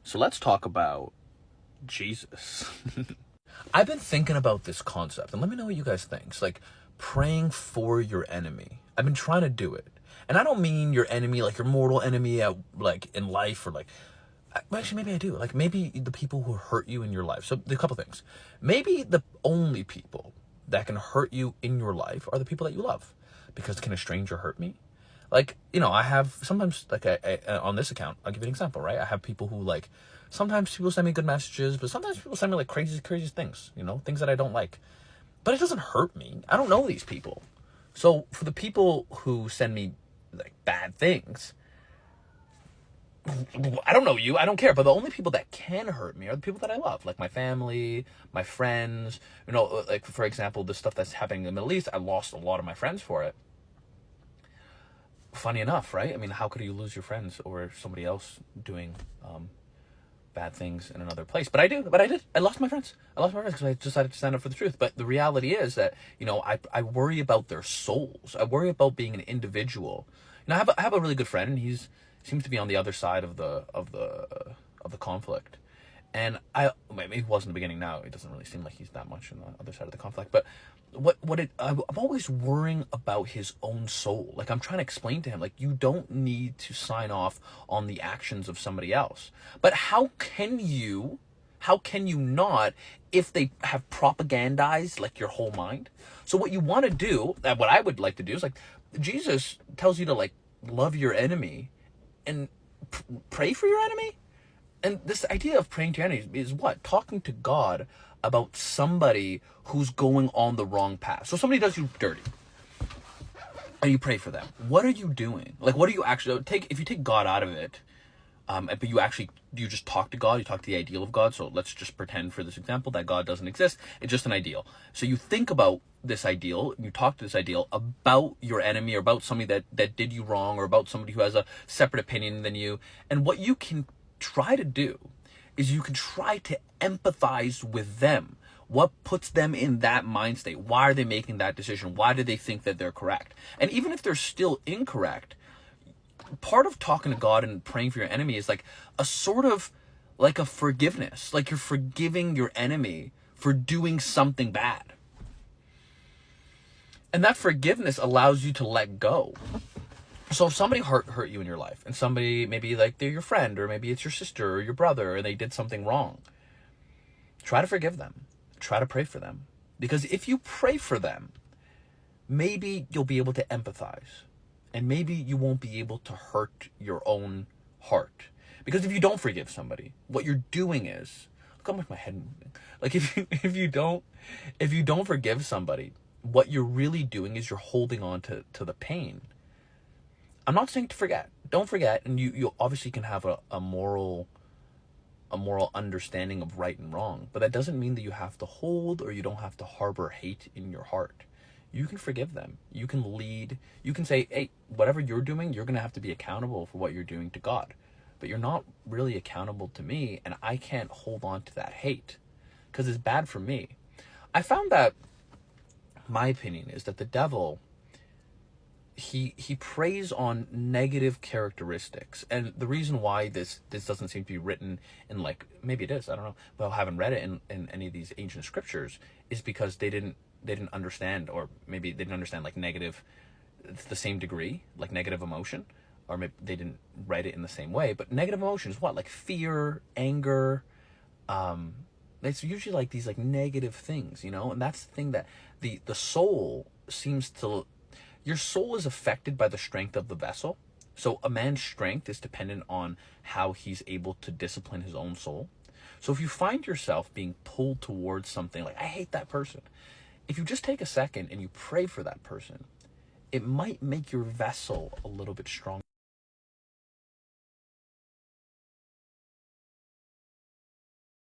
So let's talk about Jesus. I've been thinking about this concept, and let me know what you guys think. It's like praying for your enemy. I've been trying to do it. And I don't mean your enemy, like your mortal enemy at, like in life, or like, well, actually, maybe I do. Like maybe the people who hurt you in your life. So a couple things. Maybe the only people that can hurt you in your life are the people that you love. Because can a stranger hurt me? Like, I have sometimes, like, I on this account, I'll give you an example, right? I have people who, like, sometimes people send me good messages, but sometimes people send me, like, crazy things, things that I don't like. But it doesn't hurt me. I don't know these people. So for the people who send me, like, bad things, I don't know you, I don't care. But the only people that can hurt me are the people that I love, like my family, my friends. Like, for example, the stuff that's happening in the Middle East, I lost a lot of my friends for it. Funny enough, right? I mean, how could you lose your friends or somebody else doing bad things in another place? But I did. I lost my friends. Because I decided to stand up for the truth. But the reality is that, I worry about their souls. I worry about being an individual. I have a really good friend, and he seems to be on the other side of the conflict. And maybe he was in the beginning. Now it doesn't really seem like he's that much on the other side of the conflict. But I'm always worrying about his own soul. Like, I'm trying to explain to him, like, you don't need to sign off on the actions of somebody else. But how can you not, if they have propagandized, like, your whole mind? So what you want to do, what I would like to do is, like, Jesus tells you to, like, love your enemy and pray for your enemy. And this idea of praying to your enemies is what? Talking to God about somebody who's going on the wrong path. So somebody does you dirty, and you pray for them. What are you doing? Like, what do you actually if you take God out of it, but you just talk to God, you talk to the ideal of God. So let's just pretend for this example that God doesn't exist. It's just an ideal. So you think about this ideal, you talk to this ideal about your enemy, or about somebody that did you wrong, or about somebody who has a separate opinion than you. And what you can try to do is you can try to empathize with them. What puts them in that mind state? Why are they making that decision? Why do they think that they're correct? And even if they're still incorrect, part of talking to God and praying for your enemy is like a sort of like a forgiveness. Like, you're forgiving your enemy for doing something bad. And that forgiveness allows you to let go. So if somebody hurt you in your life, and somebody, maybe like they're your friend, or maybe it's your sister or your brother, and they did something wrong, try to forgive them. Try to pray for them. Because if you pray for them, maybe you'll be able to empathize. And maybe you won't be able to hurt your own heart. Because if you don't forgive somebody, what you're doing is, look how much my head moving. Like, if you don't forgive somebody, what you're really doing is you're holding on to the pain. I'm not saying to forget. Don't forget, and you obviously can have a moral understanding of right and wrong, but that doesn't mean that you have to hold, or you don't have to harbor hate in your heart. You can forgive them. You can lead. You can say, hey, whatever you're doing, you're going to have to be accountable for what you're doing to God. But you're not really accountable to me, and I can't hold on to that hate because it's bad for me. I found that my opinion is that the devil, he preys on negative characteristics. And the reason why this doesn't seem to be written in, like, maybe it is, I don't know, but I haven't read it in any of these ancient scriptures, is because they didn't understand, or maybe they didn't understand, like, negative to the same degree, like negative emotion, or maybe they didn't write it in the same way. But negative emotion is what? Like fear, anger, it's usually like these like negative things, and that's the thing that the soul seems to, your soul is affected by the strength of the vessel. So a man's strength is dependent on how he's able to discipline his own soul. So if you find yourself being pulled towards something, like, I hate that person, if you just take a second and you pray for that person, it might make your vessel a little bit stronger.